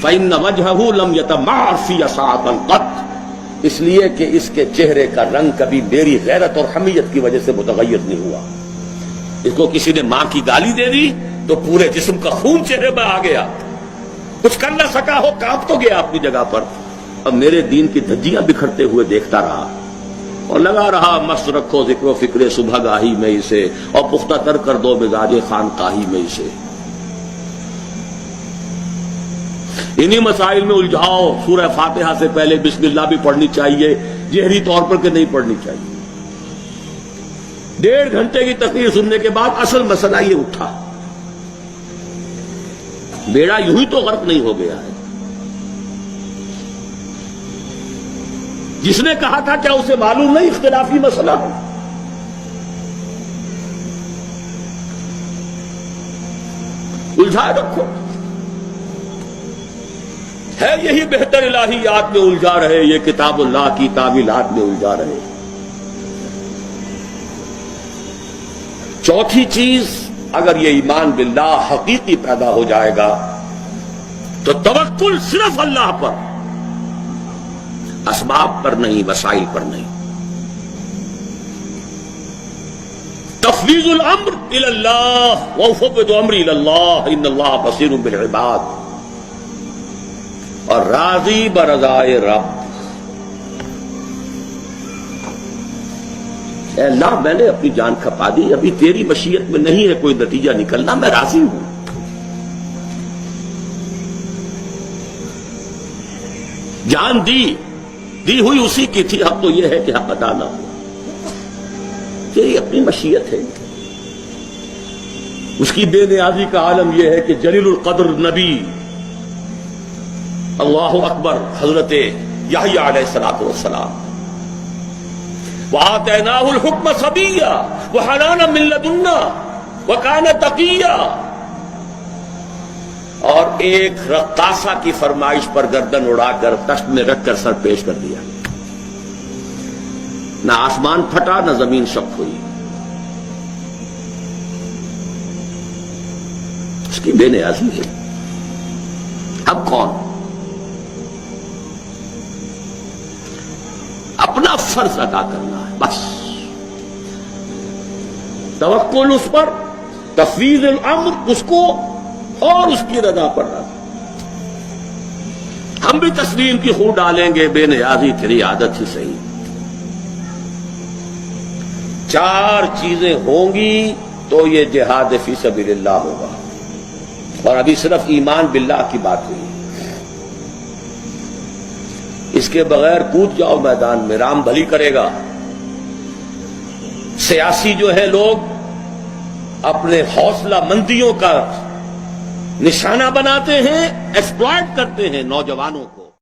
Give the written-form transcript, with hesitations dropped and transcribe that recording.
فإن وجهه لم يتمعر في ساعة قط، اس لیے کہ اس کے چہرے کا رنگ کبھی میری غیرت اور حمیت کی وجہ سے متغیر نہیں ہوا۔ اس کو کسی نے ماں کی گالی دے دی تو پورے جسم کا خون چہرے میں آ گیا، کچھ کر نہ سکا ہو، کانپ تو گیا اپنی جگہ پر، اب میرے دین کی دھجیاں بکھرتے ہوئے دیکھتا رہا اور لگا رہا مست رکھو ذکر و فکر صبح گاہی میں اسے، اور پختہ تر کر دو مزاج خانقاہی میں اسے۔ انہی مسائل میں الجھاؤ۔ سورہ فاتحہ سے پہلے بسم اللہ بھی پڑھنی چاہیے، جہری طور پر کہ نہیں پڑھنی چاہیے۔ 1.5 گھنٹے کی تقریر سننے کے بعد اصل مسئلہ یہ اٹھا، بیڑا یوں ہی تو غرق نہیں ہو گیا ہے۔ جس نے کہا تھا کیا اسے معلوم نہیں اختلافی مسئلہ ہے؟ الجھائے رکھو، ہے یہی بہتر الہیات میں الجھا رہے، یہ کتاب اللہ کی تعویلات میں الجھا رہے۔ چوتھی چیز، اگر یہ ایمان باللہ حقیقی پیدا ہو جائے گا تو توکل صرف اللہ پر، اسباب پر نہیں، وسائل پر نہیں۔ تفویض الامر الی اللہ، وافوض امری الی اللہ ان اللہ بصیر بالعباد، اور راضی برضائے رب۔ اے اللہ میں نے اپنی جان کھپا دی، ابھی تیری مشیت میں نہیں ہے کوئی نتیجہ نکلنا، میں راضی ہوں۔ جان دی ہوئی اسی کی تھی، اب تو یہ ہے کہ حق ادا نہ ہوا، تیری اپنی مشیت ہے۔ اس کی بے نیازی کا عالم یہ ہے کہ جلیل القدر نبی، اللہ اکبر، حضرت یحییٰ علیہ السلام، وآتیناہ الحکم صبیا وحنانا من لدنا وکان تقیا، اور ایک رقاصہ کی فرمائش پر گردن اڑا کر تشت میں رکھ کر سر پیش کر دیا، نہ آسمان پھٹا نہ زمین شق ہوئی۔ اس کی بے نیازی ہے۔ اب کون؟ اپنا فرض ادا کرنا ہے بس، توکل اس پر، تفویض الامر اس کو، اور اس کی رضا پر رضا۔ ہم بھی تسلیم کی خون ڈالیں گے، بے نیازی تیری عادت ہی صحیح۔ 4 چیزیں ہوں گی تو یہ جہاد فی سبیل اللہ ہوگا، اور ابھی صرف ایمان باللہ کی بات ہوئی، اس کے بغیر کود جاؤ میدان میں، رام بھلی کرے گا۔ سیاسی جو ہے لوگ اپنے حوصلہ مندیوں کا نشانہ بناتے ہیں، ایکسپلائٹ کرتے ہیں نوجوانوں کو۔